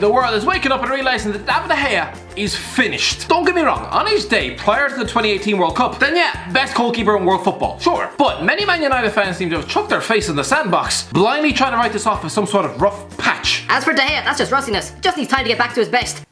the world is waking up and realizing that David De Gea is finished. Don't get me wrong, on his day prior to the 2018 World Cup, then yeah, best goalkeeper in world football, sure. But many Man United fans seem to have chucked their face in the sandbox, blindly trying to write this off as some sort of rough patch. As for De Gea, that's just rustiness. Just needs time to get back to his best.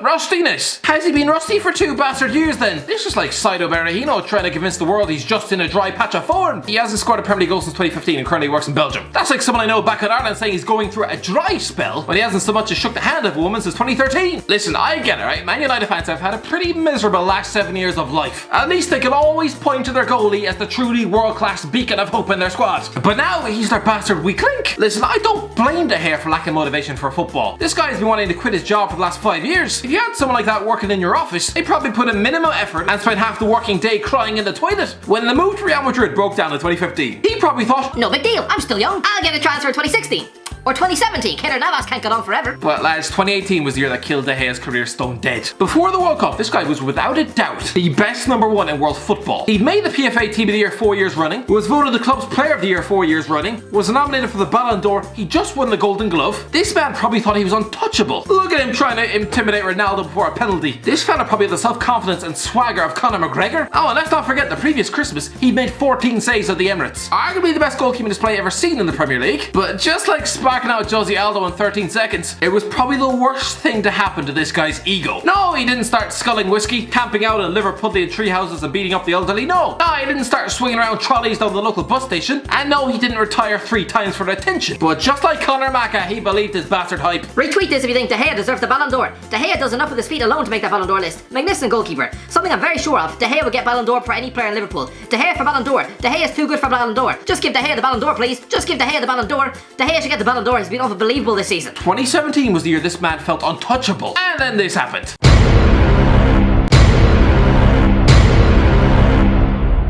Rustiness? Has he been rusty for 2 bastard years then? This is like Saido Berahino trying to convince the world he's just in a dry patch of form. He hasn't scored a Premier League goal since 2015 and currently works in Belgium. That's like someone I know back in Ireland saying he's going through a dry spell when he hasn't so much as shook the hand of a woman since 2013. Listen, I get it, right? Man United fans have had a pretty miserable last 7 years of life. At least they can always point to their goalie as the truly world-class beacon of hope in their squad. But now he's their bastard weak link. Listen, I don't blame De Gea for lacking motivation for football. This guy's been wanting to quit his job for the last 5 years. If you had someone like that working in your office, they probably put in minimum effort and spent half the working day crying in the toilet. When the move to Real Madrid broke down in 2015, he probably thought, no big deal, I'm still young. I'll get a transfer in 2016. Or 2017, Keylor Navas can't get on forever. But lads, 2018 was the year that killed De Gea's career stone dead. Before the World Cup, this guy was without a doubt the best #1 in world football. He'd made the PFA Team of the Year 4 years running, was voted the club's Player of the Year 4 years running, was nominated for the Ballon d'Or, he just won the Golden Glove. This man probably thought he was untouchable. Look at him trying to intimidate Ronaldo before a penalty. This fella probably had the self-confidence and swagger of Conor McGregor. Oh, and let's not forget the previous Christmas, he made 14 saves at the Emirates. Arguably the best goalkeeping display ever seen in the Premier League. But just like sparking out Josie Aldo in 13 seconds, it was probably the worst thing to happen to this guy's ego. No, he didn't start sculling whiskey, camping out in Liverpudlian tree houses and beating up the elderly. No, he didn't start swinging around trolleys down the local bus station. And no, he didn't retire 3 times for attention. But just like Conor Macca, he believed his bastard hype. Retweet this if you think De Gea deserves the Ballon d'Or. De Gea does enough with his feet alone to make that Ballon d'Or list. Magnificent goalkeeper. Something I'm very sure of. De Gea will get Ballon d'Or for any player in Liverpool. De Gea for Ballon d'Or. De Gea is too good for Ballon d'Or. Just give De Gea the Ballon d'Or, please. Just give De Gea the Ballon d'Or. De Gea should get the Ballon d'Or. He's been unbelievable this season. 2017 was the year this man felt untouchable. And then this happened.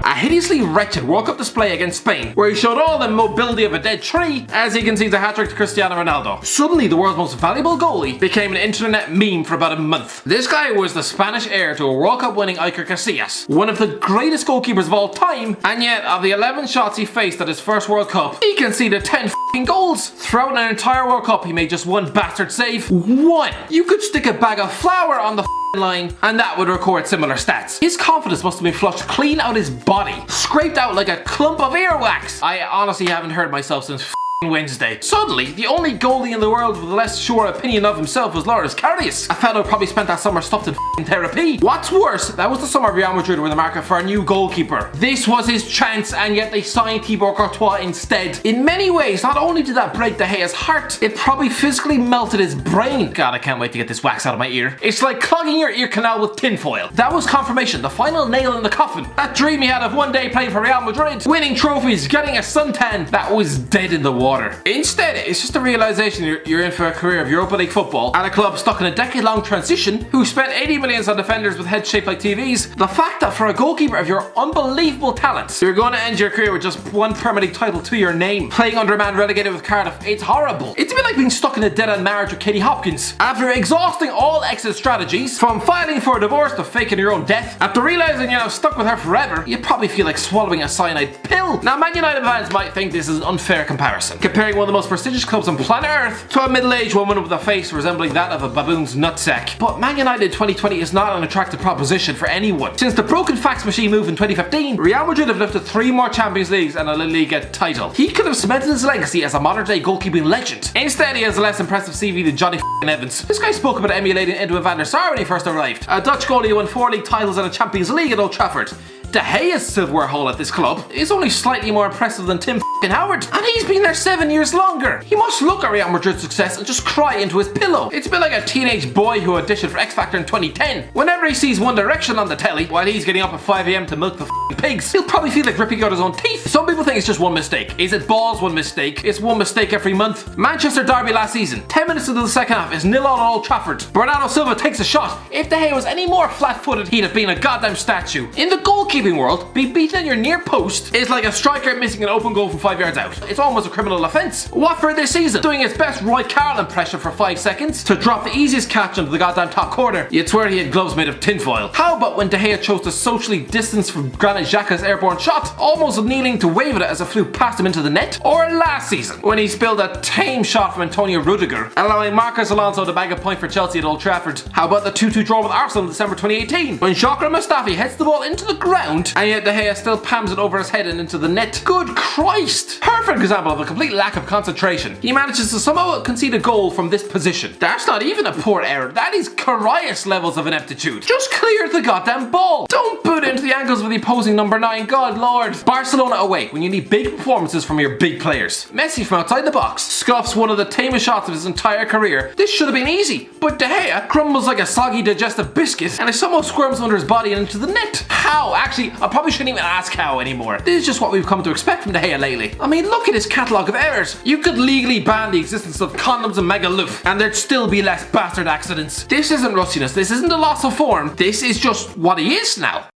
A hideously wretched World Cup display against Spain, where he showed all the mobility of a dead tree as he concedes a hat-trick to Cristiano Ronaldo. Suddenly, the world's most valuable goalie became an internet meme for about a month. This guy was the Spanish heir to a World Cup winning Iker Casillas, one of the greatest goalkeepers of all time, and yet, of the 11 shots he faced at his first World Cup, he conceded 10 f***ing goals. Throughout an entire World Cup, he made just 1 bastard save. 1! You could stick a bag of flour on the line and that would record similar stats. His confidence must have been flushed clean out his body, scraped out like a clump of earwax. I honestly haven't heard myself since Wednesday. Suddenly, the only goalie in the world with a less sure opinion of himself was Loris Karius. A fellow probably spent that summer stuffed in therapy. What's worse, that was the summer Real Madrid were in the market for a new goalkeeper. This was his chance, and yet they signed Thibaut Courtois instead. In many ways, not only did that break De Gea's heart, it probably physically melted his brain. God, I can't wait to get this wax out of my ear. It's like clogging your ear canal with tinfoil. That was confirmation, the final nail in the coffin. That dream he had of one day playing for Real Madrid, winning trophies, getting a suntan, that was dead in the water. Instead, it's just a realization you're in for a career of Europa League football at a club stuck in a decade-long transition who spent 80 million on defenders with heads shaped like TVs. The fact that for a goalkeeper of your unbelievable talents, you're going to end your career with just 1 Premier League title to your name, playing under a man relegated with Cardiff, it's horrible. It's a bit like being stuck in a dead-end marriage with Katie Hopkins. After exhausting all exit strategies, from filing for a divorce to faking your own death, after realizing you're now stuck with her forever, you probably feel like swallowing a cyanide pill. Now, Man United fans might think this is an unfair comparison, comparing one of the most prestigious clubs on planet Earth to a middle-aged woman with a face resembling that of a baboon's nutsack. But Man United 2020 is not an attractive proposition for anyone. Since the broken fax machine move in 2015, Real Madrid have lifted 3 more Champions Leagues and a La Liga title. He could have cemented his legacy as a modern-day goalkeeping legend. Instead, he has a less impressive CV than Johnny Evans. This guy spoke about emulating Edwin van der Sar when he first arrived. A Dutch goalie who won 4 league titles and a Champions League at Old Trafford. De Gea's silverware haul at this club is only slightly more impressive than Tim Howard, and he's been there 7 years longer. He must look at Real Madrid's success and just cry into his pillow. It's a bit like a teenage boy who auditioned for X Factor in 2010. Whenever he sees One Direction on the telly, while he's getting up at 5 AM to milk the pigs, he'll probably feel like ripping out his own teeth. Some people think it's just one mistake. Is it balls one mistake? It's one mistake every month. Manchester derby last season, 10 minutes into the second half, is 0-0 at Old Trafford. Bernardo Silva takes a shot. If De Gea was any more flat-footed, he'd have been a goddamn statue. In the goalkeeping world, being beaten at your near post is like a striker missing an open goal from 5 5 yards out. It's almost a criminal offence. Watford this season, doing his best Roy Carroll impression for 5 seconds to drop the easiest catch into the goddamn top corner. You'd swear he had gloves made of tinfoil. How about when De Gea chose to socially distance from Granit Xhaka's airborne shot, almost kneeling to wave at it as it flew past him into the net? Or last season, when he spilled a tame shot from Antonio Rudiger, allowing Marcos Alonso to bag a point for Chelsea at Old Trafford? How about the 2-2 draw with Arsenal in December 2018, when Xhaka Mustafi heads the ball into the ground, and yet De Gea still pams it over his head and into the net? Good Christ! Perfect example of a complete lack of concentration. He manages to somehow concede a goal from this position. That's not even a poor error, that is Karius levels of ineptitude. Just clear the goddamn ball. Don't boot into the ankles of the opposing number 9, God lord. Barcelona away, when you need big performances from your big players. Messi from outside the box scuffs one of the tamest shots of his entire career. This should have been easy, but De Gea crumbles like a soggy digestive biscuit and it somehow squirms under his body and into the net. How? Actually, I probably shouldn't even ask how anymore. This is just what we've come to expect from De Gea lately. I mean, look at his catalogue of errors. You could legally ban the existence of condoms and mega loof, and there'd still be less bastard accidents. This isn't rustiness, this isn't a loss of form, this is just what he is now.